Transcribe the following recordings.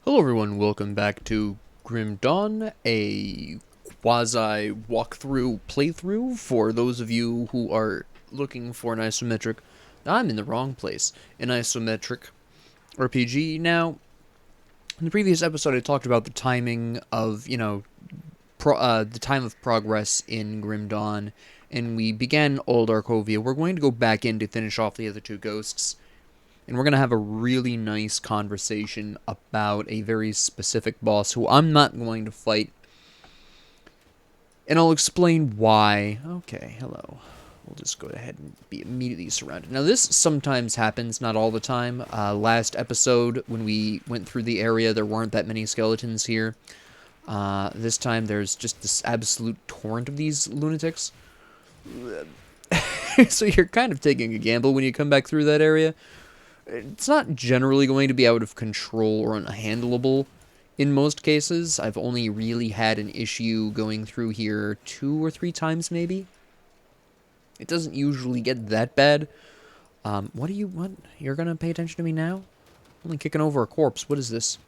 Hello everyone, welcome back to Grim Dawn, a quasi walkthrough playthrough for those of you who are looking for an isometric. I'm in the wrong place. An isometric RPG. Now, in the previous episode I talked about the timing of, the time of progress in Grim Dawn, and we began Old Arkovia. We're going to go back in to finish off the other two ghosts. And we're going to have a really nice conversation about a very specific boss who I'm not going to fight. And I'll explain why. Okay, hello. We'll just go ahead and be immediately surrounded. Now, this sometimes happens, not all the time. Last episode, when we went through the area, there weren't that many skeletons here. This time, there's just this absolute torrent of these lunatics. So you're kind of taking a gamble when you come back through that area. It's not generally going to be out of control or unhandleable in most cases. I've only really had an issue going through here 2 or 3 times, maybe. It doesn't usually get that bad. What? You're gonna pay attention to me now? Only kicking over a corpse. What is this?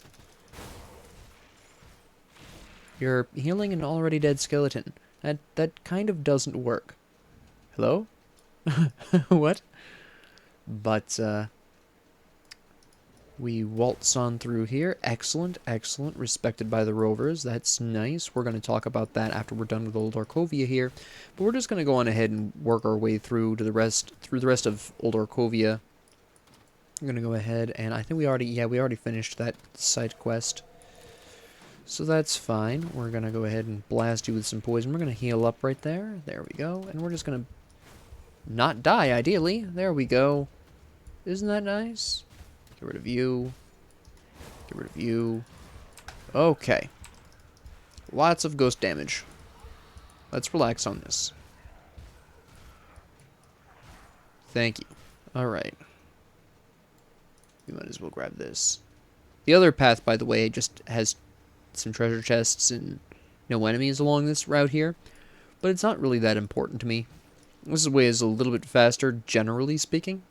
You're healing an already dead skeleton. That kind of doesn't work. Hello? What? But, we waltz on through here. Excellent, excellent. Respected by the rovers. That's nice. We're going to talk about that after we're done with Old Arkovia here. But we're just going to go on ahead and work our way through the rest of Old Arkovia. I'm going to go ahead and I think we already finished that side quest. So that's fine. We're going to go ahead and blast you with some poison. We're going to heal up right there. There we go. And we're just going to not die, ideally. There we go. Isn't that nice? Get rid of you. Get rid of you. Okay. Lots of ghost damage. Let's relax on this. Thank you. Alright. We might as well grab this. The other path, by the way, just has some treasure chests and no enemies along this route here. But it's not really that important to me. This way is a little bit faster, generally speaking.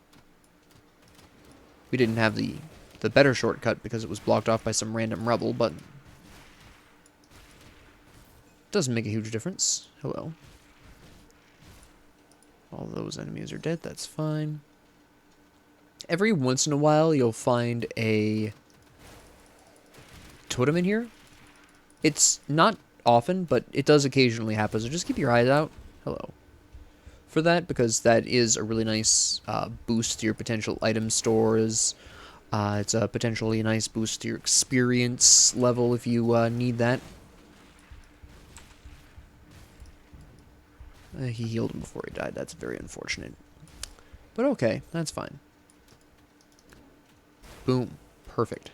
We didn't have the better shortcut because it was blocked off by some random rebel, but doesn't make a huge difference. Hello. All those enemies are dead, that's fine. Every once in a while, you'll find a totem in here. It's not often, but it does occasionally happen, so just keep your eyes out. Hello. For that, because that is a really nice boost to your potential item stores. It's a potentially nice boost to your experience level if you need that. He healed him before he died. That's very unfortunate. But okay, that's fine. Boom. Perfect.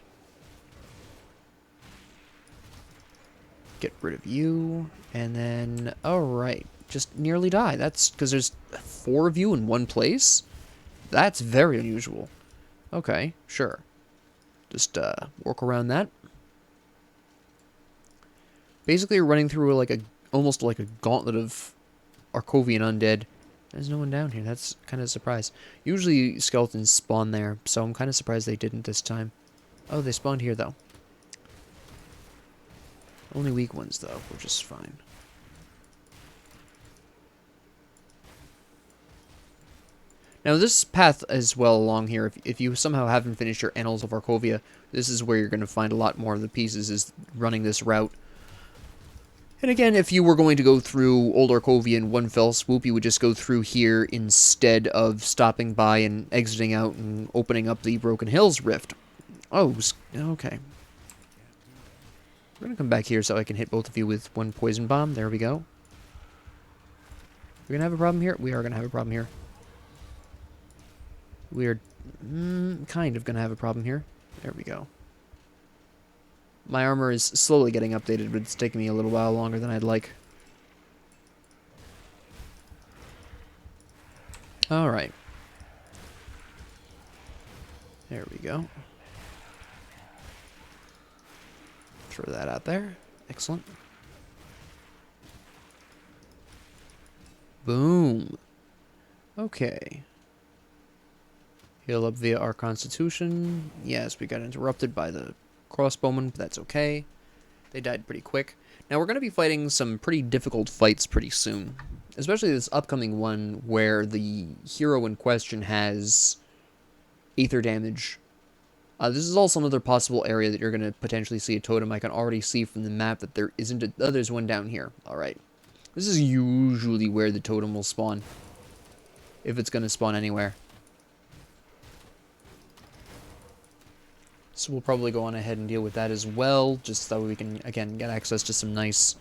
Get rid of you. And then, alright. Just nearly die. That's because there's 4 of you in one place? That's very unusual. Okay, sure. Just work around that. Basically, you're running through almost like a gauntlet of Arkovian undead. There's no one down here. That's kind of a surprise. Usually skeletons spawn there, so I'm kind of surprised they didn't this time. Oh, they spawned here though. Only weak ones though, which is fine. Now, this path as well along here, if you somehow haven't finished your Annals of Arkovia, this is where you're going to find a lot more of the pieces, is running this route. And again, if you were going to go through Old Arkovia in one fell swoop, you would just go through here instead of stopping by and exiting out and opening up the Broken Hills Rift. Oh, okay. We're going to come back here so I can hit both of you with one poison bomb. There we go. We're going to have a problem here? We are going to have a problem here. We're kind of going to have a problem here. There we go. My armor is slowly getting updated, but it's taking me a little while longer than I'd like. Alright. There we go. Throw that out there. Excellent. Boom. Okay. Heal up via our constitution. Yes, we got interrupted by the crossbowmen, but that's okay. They died pretty quick. Now we're going to be fighting some pretty difficult fights pretty soon. Especially this upcoming one where the hero in question has aether damage. This is also another possible area that you're going to potentially see a totem. I can already see from the map that there isn't a... Oh, there's one down here. Alright. This is usually where the totem will spawn. If it's going to spawn anywhere. So we'll probably go on ahead and deal with that as well. Just so we can, again, get access to some nice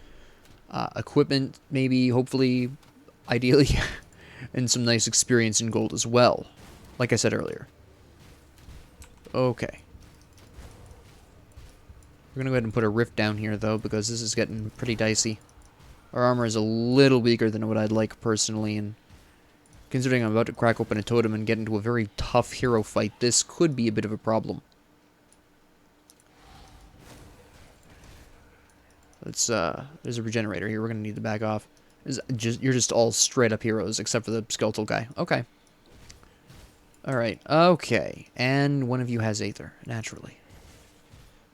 equipment, maybe, hopefully, ideally. And some nice experience in gold as well. Like I said earlier. Okay. We're going to go ahead and put a rift down here, though, because this is getting pretty dicey. Our armor is a little weaker than what I'd like, personally, and considering I'm about to crack open a totem and get into a very tough hero fight, this could be a bit of a problem. Let's, there's a regenerator here. We're going to need to back off. You're just all straight up heroes, except for the skeletal guy. Okay. Alright, okay. And one of you has aether, naturally.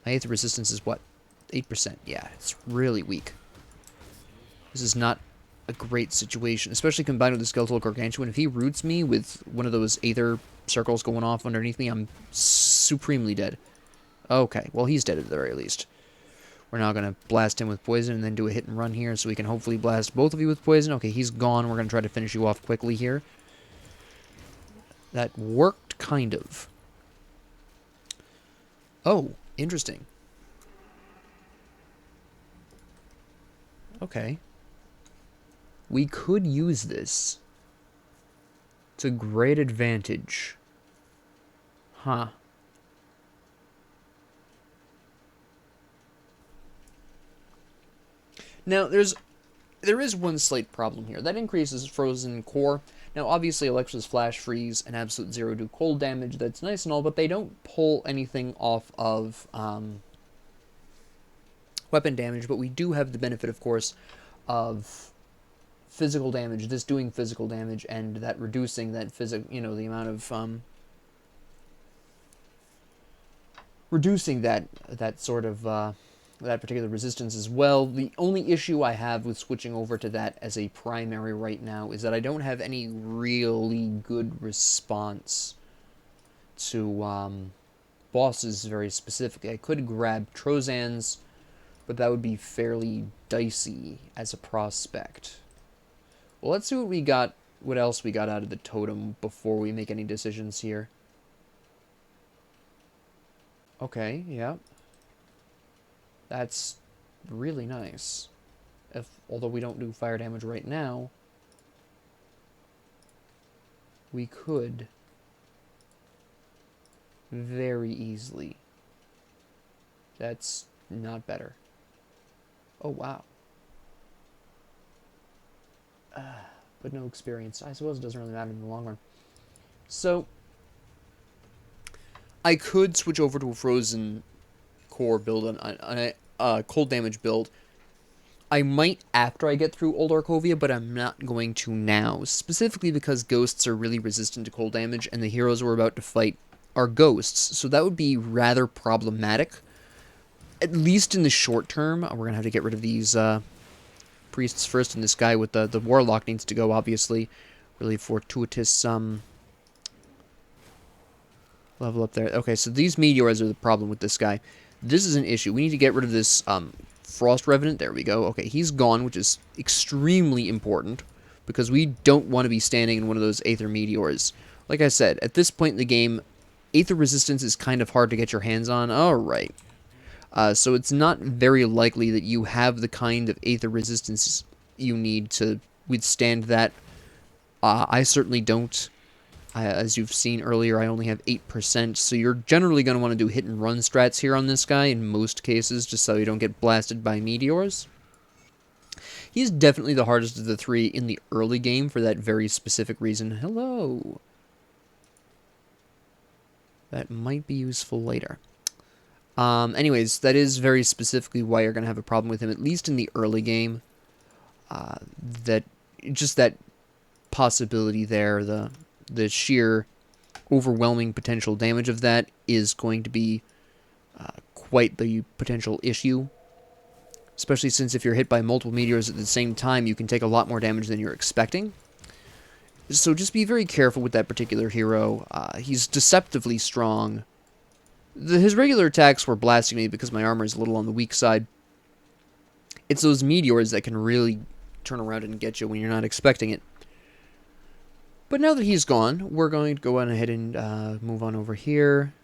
My aether resistance is what? 8%. Yeah, it's really weak. This is not a great situation, especially combined with the skeletal gargantuan. If he roots me with one of those aether circles going off underneath me, I'm supremely dead. Okay, well, he's dead at the very least. We're now going to blast him with poison and then do a hit and run here so we can hopefully blast both of you with poison. Okay, he's gone. We're going to try to finish you off quickly here. That worked, kind of. Oh, interesting. Okay. We could use this to great advantage. Huh. Now, there is one slight problem here. That increases frozen core. Now, obviously, Alexa's flash freeze and absolute zero do cold damage. That's nice and all, but they don't pull anything off of weapon damage. But we do have the benefit, of course, of physical damage. This doing physical damage and that reducing that the amount of reducing that sort of that particular resistance as well. The only issue I have with switching over to that as a primary right now is that I don't have any really good response to bosses very specifically. I could grab Trozans, but that would be fairly dicey as a prospect. Well, let's see what else we got out of the totem before we make any decisions here. Okay, yeah. That's really nice. Although we don't do fire damage right now, we could very easily. That's not better. Oh, wow. But no experience. I suppose it doesn't really matter in the long run. So, I could switch over to a frozen core build on a cold damage build. I might after I get through Old Arkovia, but I'm not going to now. Specifically because ghosts are really resistant to cold damage, and the heroes we're about to fight are ghosts. So that would be rather problematic. At least in the short term. We're going to have to get rid of these priests first, and this guy with the warlock needs to go, obviously. Really fortuitous level up there. Okay, so these meteors are the problem with this guy. This is an issue. We need to get rid of this Frost Revenant. There we go. Okay, he's gone, which is extremely important, because we don't want to be standing in one of those Aether Meteors. Like I said, at this point in the game, Aether Resistance is kind of hard to get your hands on. Alright. So it's not very likely that you have the kind of Aether Resistance you need to withstand that. I certainly don't. As you've seen earlier, I only have 8%, so you're generally going to want to do hit-and-run strats here on this guy in most cases, just so you don't get blasted by meteors. He's definitely the hardest of the three in the early game for that very specific reason. Hello! That might be useful later. Anyways, that is very specifically why you're going to have a problem with him, at least in the early game. Just that possibility there, the sheer overwhelming potential damage of that is going to be quite the potential issue. Especially since if you're hit by multiple meteors at the same time, you can take a lot more damage than you're expecting. So just be very careful with that particular hero. He's deceptively strong. His regular attacks were blasting me because my armor is a little on the weak side. It's those meteors that can really turn around and get you when you're not expecting it. But now that he's gone, we're going to go on ahead and move on over here.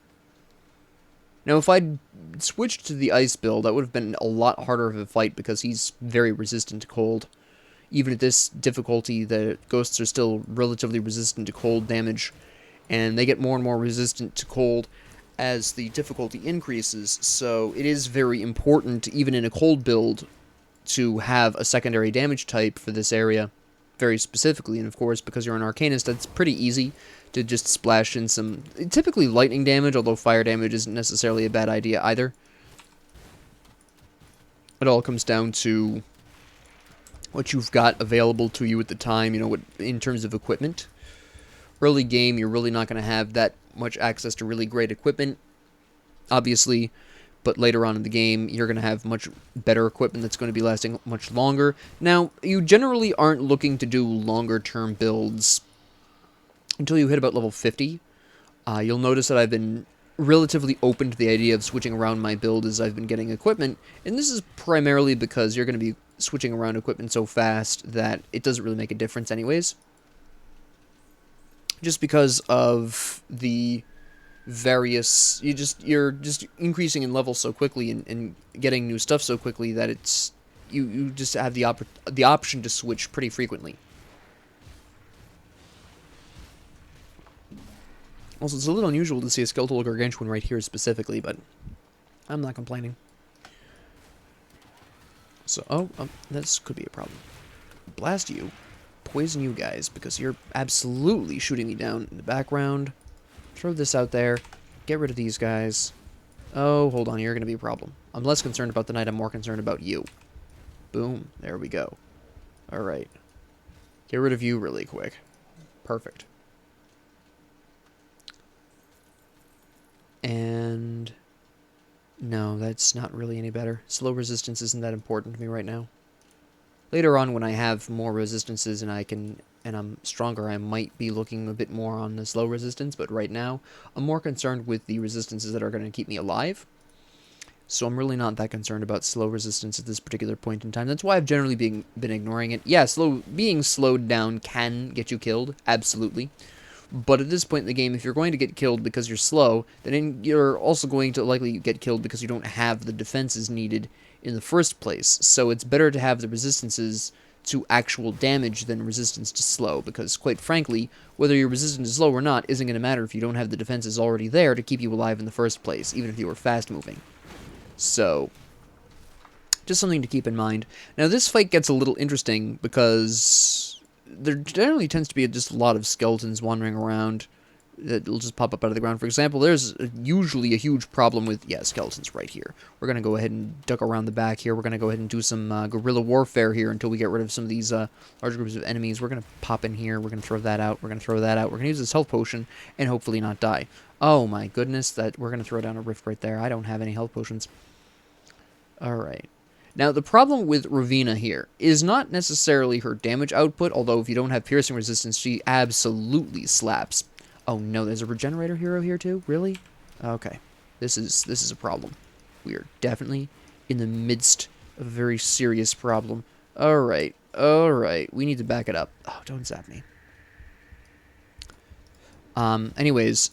Now, if I'd switched to the ice build, that would have been a lot harder of a fight because he's very resistant to cold. Even at this difficulty, the ghosts are still relatively resistant to cold damage, and they get more and more resistant to cold as the difficulty increases, so it is very important, even in a cold build, to have a secondary damage type for this area, very specifically, and of course, because you're an Arcanist, that's pretty easy to just splash in some, typically lightning damage, although fire damage isn't necessarily a bad idea either. It all comes down to what you've got available to you at the time, you know, in terms of equipment. Early game, you're really not going to have that much access to really great equipment, obviously, but later on in the game, you're going to have much better equipment that's going to be lasting much longer. Now, you generally aren't looking to do longer-term builds until you hit about level 50. You'll notice that I've been relatively open to the idea of switching around my build as I've been getting equipment, and this is primarily because you're going to be switching around equipment so fast that it doesn't really make a difference anyways. Just because of the various, you're just increasing in level so quickly and getting new stuff so quickly that it's you just have the option to switch pretty frequently. Also, it's a little unusual to see a skeletal gargantuan right here specifically, but I'm not complaining. So, this could be a problem. Blast you. Poison you guys, because you're absolutely shooting me down in the background. Throw this out there. Get rid of these guys. Oh, hold on, you're going to be a problem. I'm less concerned about the knight, I'm more concerned about you. Boom, there we go. Alright. Get rid of you really quick. Perfect. And no, that's not really any better. Slow resistance isn't that important to me right now. Later on, when I have more resistances and I'm stronger, I might be looking a bit more on the slow resistance, but right now, I'm more concerned with the resistances that are going to keep me alive. So I'm really not that concerned about slow resistance at this particular point in time. That's why I've generally been ignoring it. Yeah, being slowed down can get you killed, absolutely. But at this point in the game, if you're going to get killed because you're slow, then you're also going to likely get killed because you don't have the defenses needed in the first place. So it's better to have the resistances to actual damage than resistance to slow, because quite frankly, whether you're resistant to slow or not isn't going to matter if you don't have the defenses already there to keep you alive in the first place, even if you were fast moving. So, just something to keep in mind. Now, this fight gets a little interesting because there generally tends to be just a lot of skeletons wandering around that will just pop up out of the ground. For example, there's usually a huge problem with, yeah, skeletons right here. We're going to go ahead and duck around the back here. We're going to go ahead and do some guerrilla warfare here until we get rid of some of these large groups of enemies. We're going to pop in here. We're going to throw that out. We're going to throw that out. We're going to use this health potion and hopefully not die. Oh my goodness, that we're going to throw down a rift right there. I don't have any health potions. Alright. Now, the problem with Ravina here is not necessarily her damage output, although if you don't have piercing resistance, she absolutely slaps. Oh no, there's a regenerator hero here too? Really? Okay. This is a problem. We are definitely in the midst of a very serious problem. Alright. Alright. We need to back it up. Oh, don't zap me. Anyways,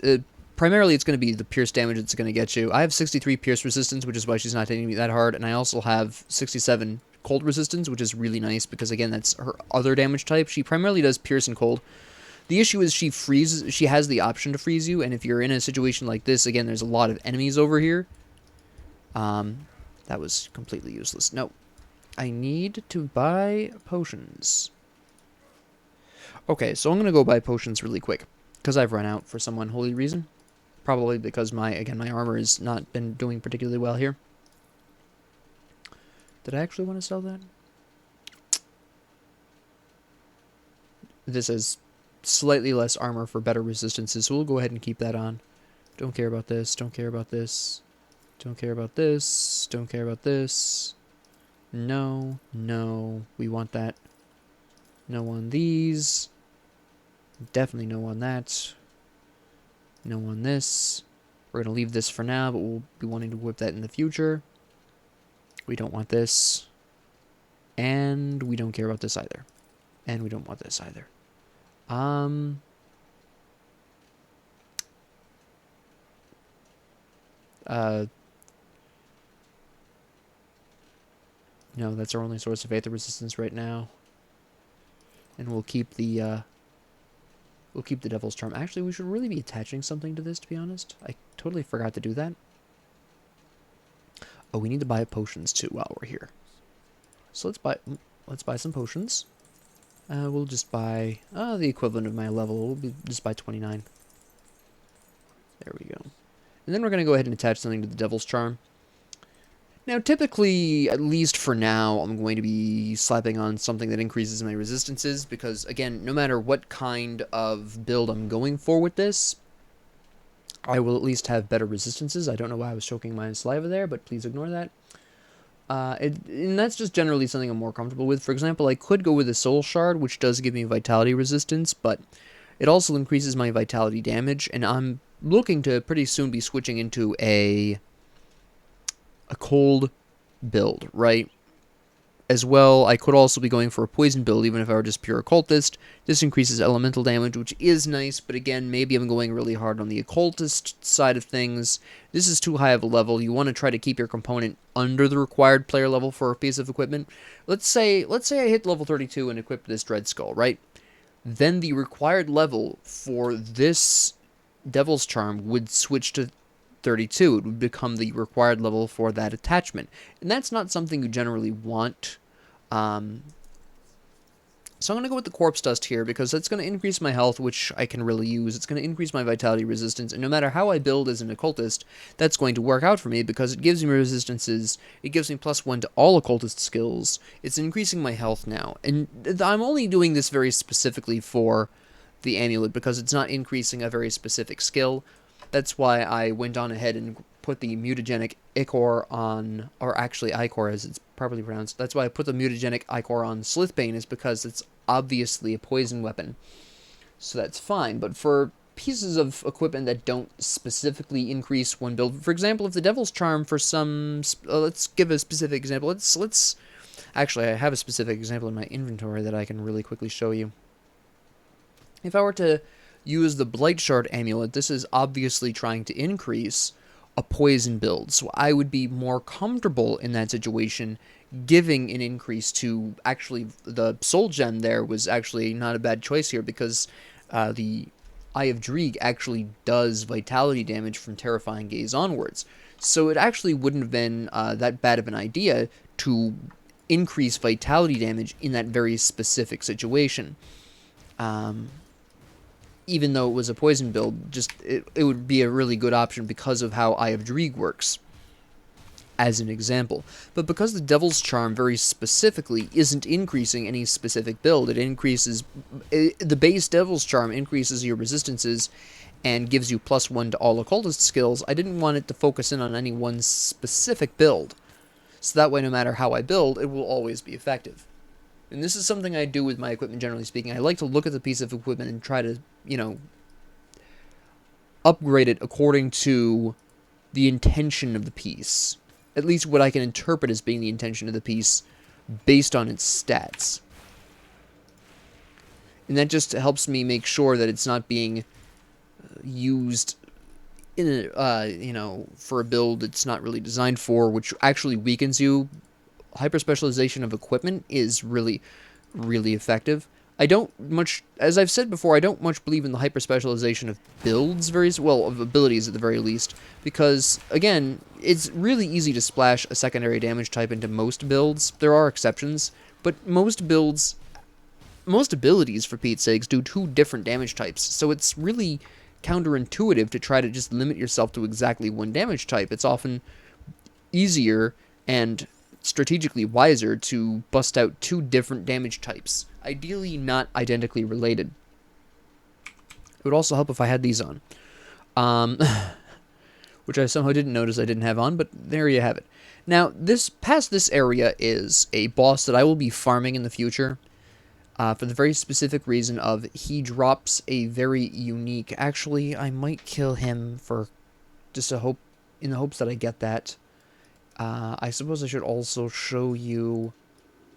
primarily it's going to be the pierce damage that's going to get you. I have 63 pierce resistance, which is why she's not hitting me that hard, and I also have 67 cold resistance, which is really nice because, again, that's her other damage type. She primarily does pierce and cold. The issue is she freezes. She has the option to freeze you, and if you're in a situation like this, again, there's a lot of enemies over here. That was completely useless. No. I need to buy potions. Okay, so I'm going to go buy potions really quick, because I've run out for some unholy reason. Probably because my armor has not been doing particularly well here. Did I actually want to sell that? This is slightly less armor for better resistances, so we'll go ahead and keep that on. Don't care about this. Don't care about this. Don't care about this. Don't care about this. No, no. We want that. No on these. Definitely no on that. No on this. We're going to leave this for now, but we'll be wanting to whip that in the future. We don't want this. And we don't care about this either. And we don't want this either. No, that's our only source of Aether resistance right now. And we'll keep the Devil's Charm. Actually, we should really be attaching something to this, to be honest. I totally forgot to do that. Oh, we need to buy potions too while we're here. So let's buy some potions. We'll just buy the equivalent of my level. We'll just buy 29. There we go. And then we're going to go ahead and attach something to the Devil's Charm. Now, typically, at least for now, I'm going to be slapping on something that increases my resistances, because, again, no matter what kind of build I'm going for with this, I will at least have better resistances. I don't know why I was choking my saliva there, but please ignore that. And that's just generally something I'm more comfortable with. For example, I could go with a Soul Shard, which does give me vitality resistance, but it also increases my vitality damage, and I'm looking to pretty soon be switching into a cold build, right? As well, I could also be going for a poison build, even if I were just pure occultist. This increases elemental damage, which is nice, but again, maybe I'm going really hard on the occultist side of things. This is too high of a level. You want to try to keep your component under the required player level for a piece of equipment. Let's say I hit level 32 and equip this Dread Skull, right? Then the required level for this Devil's Charm would switch to 32. It would become the required level for that attachment. And that's not something you generally want. So I'm going to go with the Corpse Dust here, because that's going to increase my health, which I can really use. It's going to increase my vitality resistance, and no matter how I build as an occultist, that's going to work out for me, because it gives me resistances, it gives me +1 to all occultist skills, it's increasing my health now. And I'm only doing this very specifically for the amulet, because it's not increasing a very specific skill. That's why I went on ahead and put the mutagenic Ichor on, or actually Ichor as it's properly pronounced. That's why I put the mutagenic Ichor on Slithbane, is because it's obviously a poison weapon. So that's fine, but for pieces of equipment that don't specifically increase one build, for example, if the Devil's Charm for some, let's give a specific example. Let's actually, I have a specific example in my inventory that I can really quickly show you. If I were to use the Blight Shard Amulet, this is obviously trying to increase a poison build, so I would be more comfortable in that situation giving an increase to, actually, the Soul Gem there was actually not a bad choice here, because the Eye of Dreeg actually does vitality damage from Terrifying Gaze onwards, so it actually wouldn't have been that bad of an idea to increase vitality damage in that very specific situation. Even though it was a poison build, just it would be a really good option because of how Eye of Dreeg works, as an example. But because the Devil's Charm very specifically isn't increasing any specific build, it increases, the base Devil's Charm increases your resistances and gives you +1 to all occultist skills, I didn't want it to focus in on any one specific build. So that way, no matter how I build, it will always be effective. And this is something I do with my equipment, generally speaking. I like to look at the piece of equipment and try to, upgrade it according to the intention of the piece. At least what I can interpret as being the intention of the piece based on its stats. And that just helps me make sure that it's not being used in for a build it's not really designed for, which actually weakens you. Hyper-specialization of equipment is really, really effective. I don't much, as I've said before, I don't much believe in the hyper-specialization of builds, of abilities at the very least, because, again, it's really easy to splash a secondary damage type into most builds. There are exceptions, but most abilities, for Pete's sakes, do 2 different damage types, so it's really counterintuitive to try to just limit yourself to exactly one damage type. It's often easier and strategically wiser to bust out 2 different damage types, ideally not identically related. It would also help if I had these on. which I somehow didn't notice I didn't have on, but there you have it. Now, past this area is a boss that I will be farming in the future, for the very specific reason of he drops a very unique... Actually, I might kill him for just in the hopes that I get that. I suppose I should also show you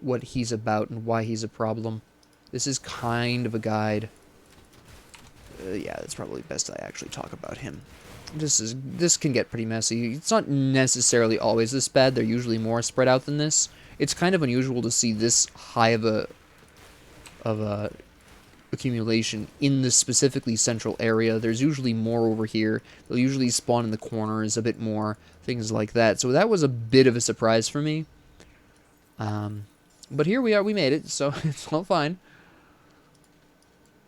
what he's about and why he's a problem. This is kind of a guide. Yeah, it's probably best I actually talk about him. This can get pretty messy. It's not necessarily always this bad. They're usually more spread out than this. It's kind of unusual to see this high of a accumulation in the specifically central area. There's usually more over here. They'll usually spawn in the corners a bit more, things like that. So that was a bit of a surprise for me. But here we are. We made it, so it's all fine.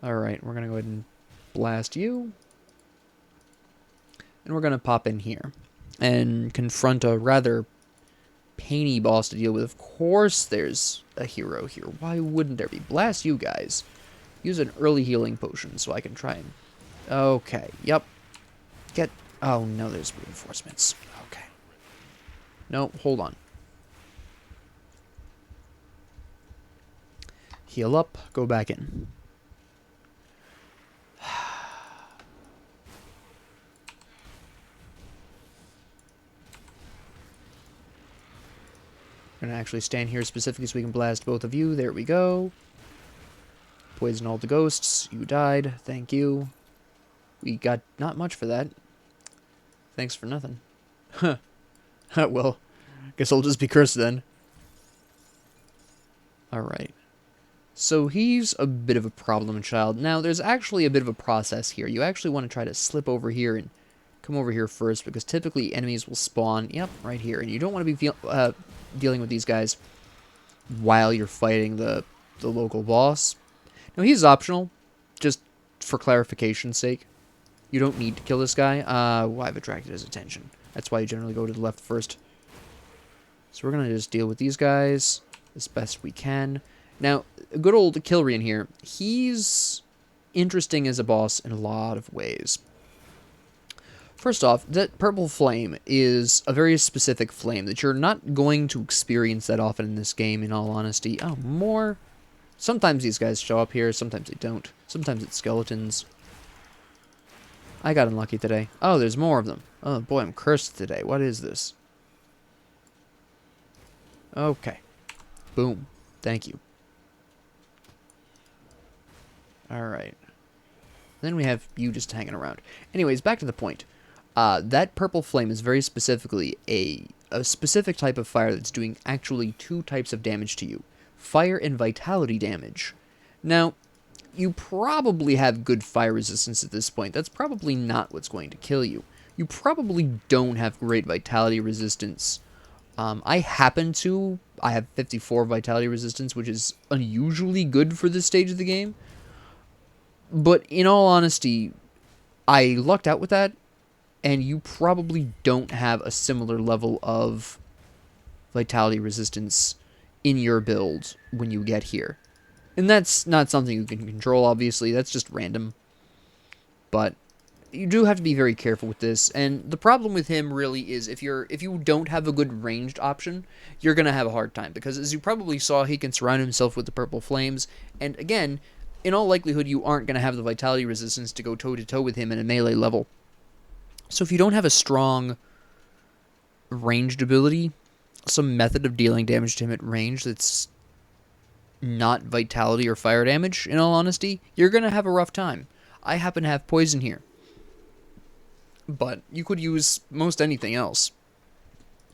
Alright, we're going to go ahead and blast you. And we're going to pop in here and confront a rather painy boss to deal with. Of course there's a hero here. Why wouldn't there be? Blast you guys. Use an early healing potion so I can try and... Okay, yep. Oh, no, there's reinforcements. Okay. No, hold on. Heal up, go back in. I'm gonna actually stand here specifically so we can blast both of you. There we go. Poison all the ghosts. You died. Thank you. We got not much for that. Thanks for nothing. Huh. Well, guess I'll just be cursed then. Alright. So he's a bit of a problem child. Now, there's actually a bit of a process here. You actually want to try to slip over here and come over here first, because typically enemies will spawn, yep, right here. And you don't want to be dealing with these guys while you're fighting the local boss. Now, he's optional, just for clarification's sake. You don't need to kill this guy. I've attracted his attention. That's why you generally go to the left first. So we're going to just deal with these guys as best we can. Now, good old Kilrian here, he's interesting as a boss in a lot of ways. First off, that purple flame is a very specific flame that you're not going to experience that often in this game, in all honesty. Oh, more? Sometimes these guys show up here, sometimes they don't. Sometimes it's skeletons. I got unlucky today. Oh, there's more of them. Oh boy, I'm cursed today. What is this? Okay. Boom. Thank you. Alright. Then we have you just hanging around. Anyways, back to the point. That purple flame is very specifically a specific type of fire that's doing actually two types of damage to you. Fire and vitality damage. Now, you probably have good fire resistance at this point. That's probably not what's going to kill you. You probably don't have great vitality resistance. I happen to. I have 54 vitality resistance, which is unusually good for this stage of the game. But in all honesty, I lucked out with that, and you probably don't have a similar level of vitality resistance in your build when you get here. And that's not something you can control, obviously. That's just random. But you do have to be very careful with this. And the problem with him really is if you don't have a good ranged option, you're going to have a hard time. Because as you probably saw, he can surround himself with the purple flames. And again, in all likelihood, you aren't going to have the vitality resistance to go toe-to-toe with him in a melee level. So if you don't have a strong ranged ability, some method of dealing damage to him at range that's not vitality or fire damage, in all honesty, you're going to have a rough time. I happen to have poison here. But you could use most anything else.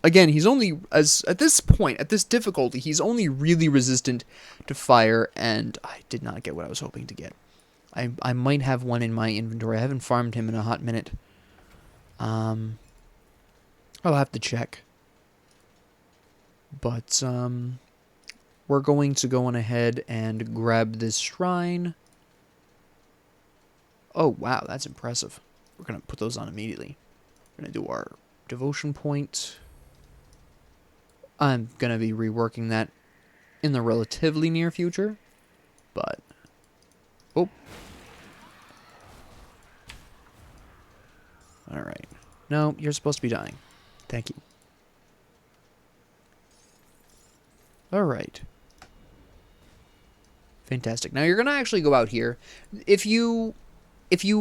Again, he's only, at this point, at this difficulty, he's only really resistant to fire, and I did not get what I was hoping to get. I might have one in my inventory. I haven't farmed him in a hot minute. I'll have to check. But, we're going to go on ahead and grab this shrine. Oh, wow, that's impressive. We're going to put those on immediately. We're going to do our devotion point. I'm going to be reworking that in the relatively near future. But, oh. Alright. No, you're supposed to be dying. Thank you. Alright. Fantastic. Now you're going to actually go out here. If you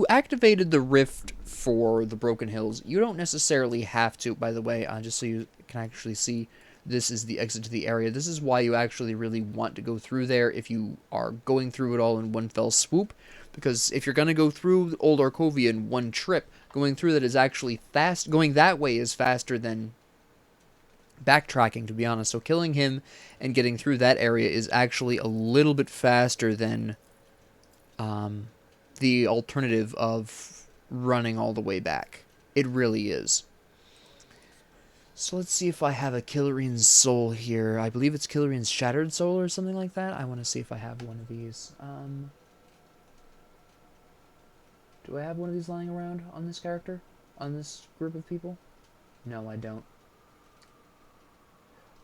activated the rift for the Broken Hills, you don't necessarily have to, by the way, just so you can actually see, this is the exit to the area. This is why you actually really want to go through there if you are going through it all in one fell swoop. Because if you're going to go through Old Arkovia in one trip, going through that is actually fast. Going that way is faster than backtracking, to be honest. So killing him and getting through that area is actually a little bit faster than the alternative of running all the way back. It really is. So let's see if I have a Killarian's Soul here. I believe it's Killarian's Shattered Soul or something like that. I want to see if I have one of these. Do I have one of these lying around on this character? On this group of people? No, I don't.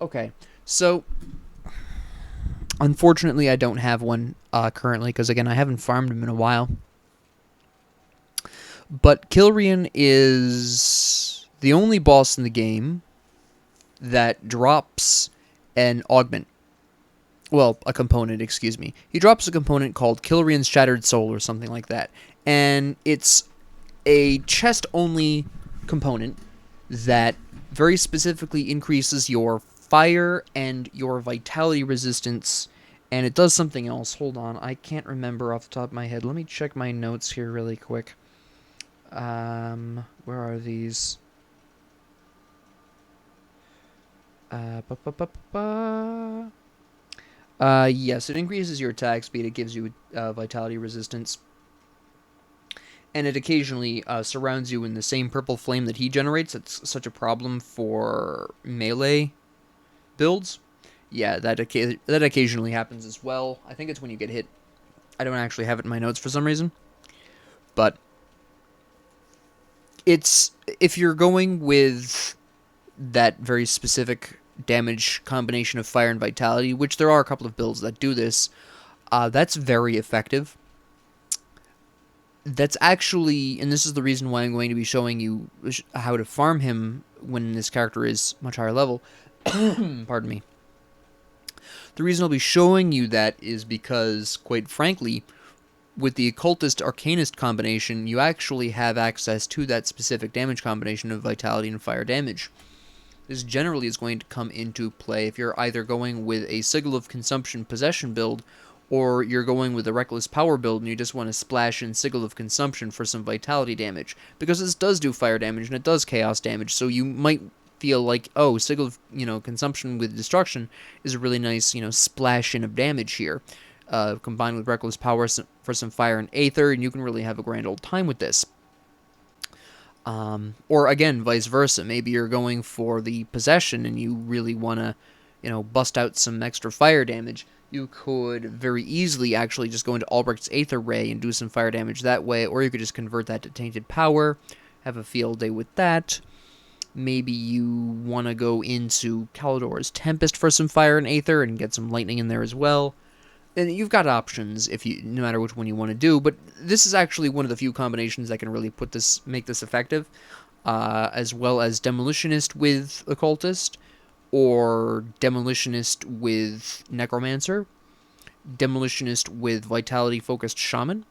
Okay, so unfortunately I don't have one currently, because again, I haven't farmed him in a while. But Killarian is the only boss in the game that drops an augment. Well, a component, excuse me. He drops a component called Killarian's Shattered Soul or something like that. And it's a chest-only component that very specifically increases your fire and your vitality resistance, and it does something else. Hold on, I can't remember off the top of my head. Let me check my notes here really quick. Where are these? Yes, it increases your attack speed. It gives you vitality resistance. And it occasionally surrounds you in the same purple flame that he generates. It's such a problem for melee builds. Yeah, that occasionally happens as well. I think it's when you get hit. I don't actually have it in my notes for some reason. But it's, if you're going with that very specific damage combination of fire and vitality, which there are a couple of builds that do this, that's very effective. That's actually, and this is the reason why I'm going to be showing you how to farm him when this character is much higher level. Pardon me. The reason I'll be showing you that is because, quite frankly, with the Occultist Arcanist combination, you actually have access to that specific damage combination of vitality and fire damage. This generally is going to come into play if you're either going with a Sigil of Consumption Possession build, or you're going with a Reckless Power build and you just want to splash in Sigil of Consumption for some vitality damage. Because this does do fire damage and it does chaos damage, so you might feel like, oh, Sigil of, Consumption with Destruction is a really nice, splash in of damage here. Combined with Reckless Power for some fire and aether, and you can really have a grand old time with this. Or again, vice versa. Maybe you're going for the possession and you really want to, bust out some extra fire damage. You could very easily actually just go into Albrecht's Aether Ray and do some fire damage that way, or you could just convert that to Tainted Power, have a field day with that. Maybe you want to go into Kalidor's Tempest for some fire and aether and get some lightning in there as well. And you've got options no matter which one you want to do, but this is actually one of the few combinations that can really make this effective, as well as Demolitionist with Occultist, or Demolitionist with Necromancer, Demolitionist with Vitality-focused Shaman,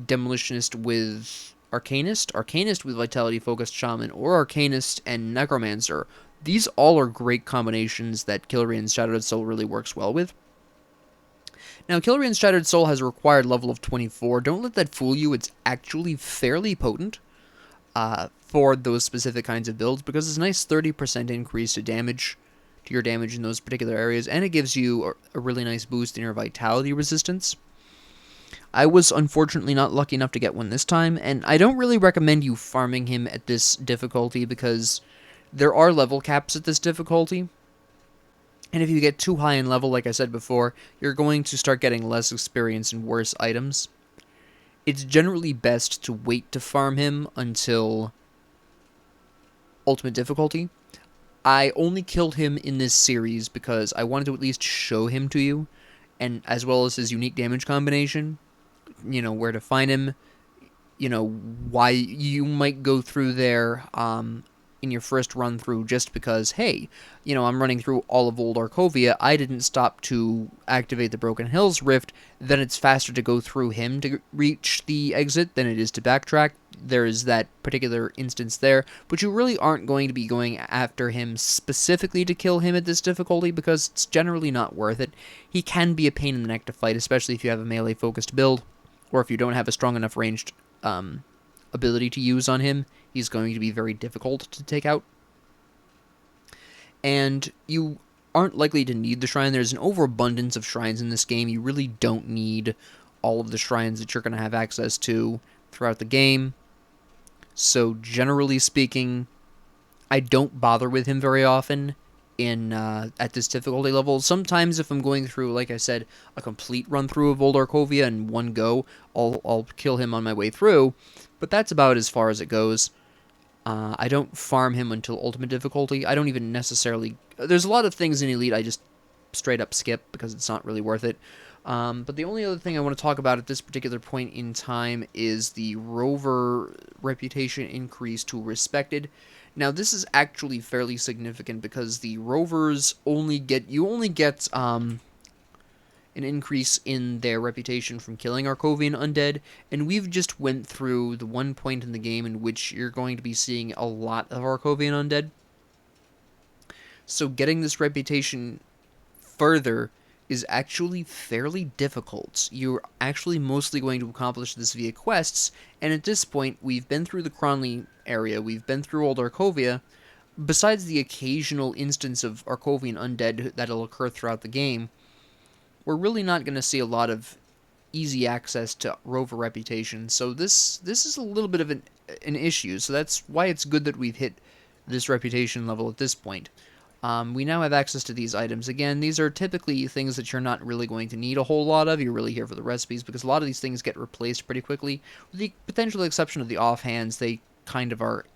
Demolitionist with Arcanist, Arcanist with Vitality-focused Shaman, or Arcanist and Necromancer. These all are great combinations that Killarian's Shattered Soul really works well with. Now, Killarian's Shattered Soul has a required level of 24. Don't let that fool you. It's actually fairly potent for those specific kinds of builds, because it's a nice 30% increase to your damage in those particular areas, and it gives you a really nice boost in your vitality resistance. I was unfortunately not lucky enough to get one this time, and I don't really recommend you farming him at this difficulty, because there are level caps at this difficulty. And if you get too high in level, like I said before, you're going to start getting less experience and worse items. It's generally best to wait to farm him until Ultimate Difficulty. I only killed him in this series because I wanted to at least show him to you, and as well as his unique damage combination, where to find him, why you might go through there in your first run through just because, hey, I'm running through all of Old Arkovia. I didn't stop to activate the Broken Hills Rift. Then it's faster to go through him to reach the exit than it is to backtrack. There is that particular instance there, but you really aren't going to be going after him specifically to kill him at this difficulty because it's generally not worth it. He can be a pain in the neck to fight, especially if you have a melee-focused build, or if you don't have a strong enough ranged ability to use on him. He's going to be very difficult to take out. And you aren't likely to need the shrine. There's an overabundance of shrines in this game. You really don't need all of the shrines that you're going to have access to throughout the game. So generally speaking, I don't bother with him very often at this difficulty level. Sometimes if I'm going through, like I said, a complete run through of Old Arkovia in one go, I'll kill him on my way through, but that's about as far as it goes. I don't farm him until ultimate difficulty. I don't even necessarily... There's a lot of things in Elite I just straight up skip because it's not really worth it. But the only other thing I want to talk about at this particular point in time is the Rover reputation increase to Respected. Now, this is actually fairly significant because the Rovers only get an increase in their reputation from killing Arkovian undead, and we've just went through the one point in the game in which you're going to be seeing a lot of Arkovian undead. So getting this reputation further is actually fairly difficult. You're actually mostly going to accomplish this via quests, and at this point, we've been through the Cronley area, we've been through Old Arkovia. Besides the occasional instance of Arkovian undead that'll occur throughout the game, we're really not going to see a lot of easy access to Rover reputation, so this is a little bit of an issue, so that's why it's good that we've hit this reputation level at this point. We now have access to these items. Again, these are typically things that you're not really going to need a whole lot of. You're really here for the recipes, because a lot of these things get replaced pretty quickly. With the potential exception of the offhands, they kind of are,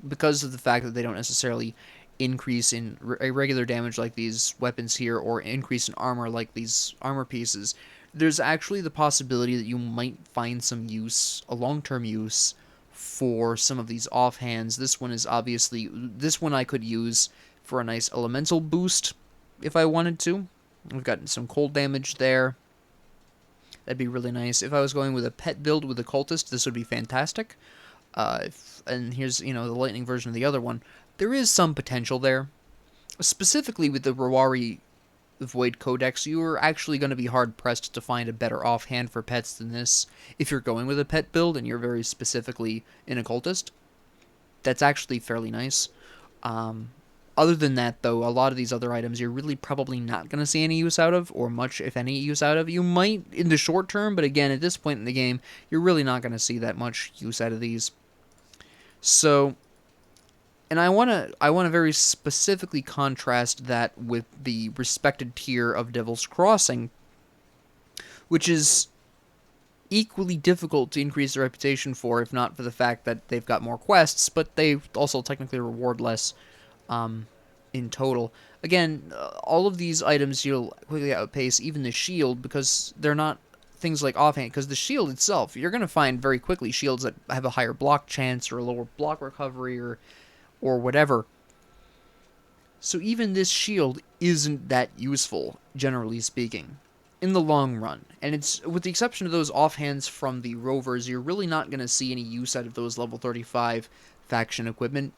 because of the fact that they don't necessarily increase in regular damage like these weapons here, or increase in armor like these armor pieces. There's actually the possibility that you might find some use, a long-term use, for some of these offhands. This one I could use for a nice elemental boost if I wanted to. We've got some cold damage there. That'd be really nice. If I was going with a pet build with a cultist, this would be fantastic. And here's, the lightning version of the other one. There is some potential there. Specifically with the Rawari Void Codex, you are actually going to be hard-pressed to find a better offhand for pets than this. If you're going with a pet build and you're very specifically an occultist, that's actually fairly nice. Other than that, though, a lot of these other items you're really probably not going to see any use out of, or much, if any, use out of. You might in the short term, but again, at this point in the game, you're really not going to see that much use out of these. So, and I want to very specifically contrast that with the Respected tier of Devil's Crossing, which is equally difficult to increase their reputation for, if not for the fact that they've got more quests, but they also technically reward less in total. Again, all of these items you'll quickly outpace even the shield, because they're not things like offhand, because the shield itself, you're going to find very quickly shields that have a higher block chance or a lower block recovery or whatever. So even this shield isn't that useful, generally speaking, in the long run. And it's, with the exception of those offhands from the Rovers, you're really not going to see any use out of those level 35 faction equipment.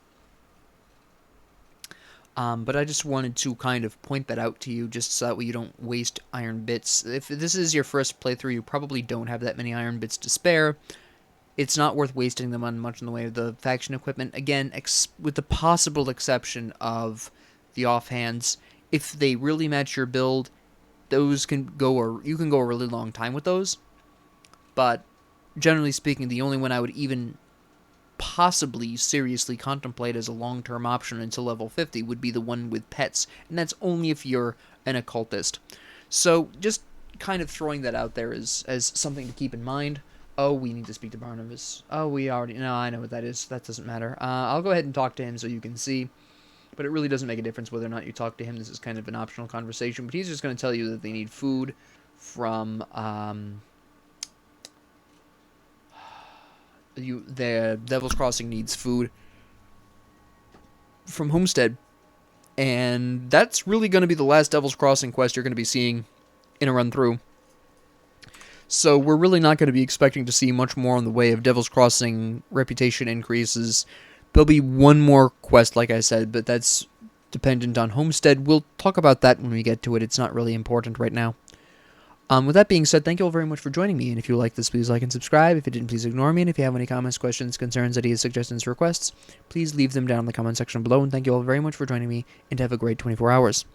But I just wanted to kind of point that out to you, just so that way you don't waste iron bits. If this is your first playthrough, you probably don't have that many iron bits to spare. It's not worth wasting them on much in the way of the faction equipment. Again, with the possible exception of the offhands, if they really match your build, those can go, or you can go a really long time with those. But generally speaking, the only one I would even possibly seriously contemplate as a long-term option until level 50 would be the one with pets, and that's only if you're an occultist. So just kind of throwing that out there as something to keep in mind. Oh, we need to speak to Barnabas. Oh, no, I know what that is. That doesn't matter. I'll go ahead and talk to him so you can see, but it really doesn't make a difference whether or not you talk to him. This is kind of an optional conversation, but he's just going to tell you that they need food from, the Devil's Crossing needs food from Homestead, and that's really going to be the last Devil's Crossing quest you're going to be seeing in a run through. So we're really not going to be expecting to see much more in the way of Devil's Crossing reputation increases. There'll be one more quest, like I said, but that's dependent on Homestead. We'll talk about that when we get to it. It's not really important right now. With that being said, thank you all very much for joining me, and if you like this, please like and subscribe. If you didn't, please ignore me, and if you have any comments, questions, concerns, ideas, suggestions, requests, please leave them down in the comment section below, and thank you all very much for joining me, and have a great 24 hours.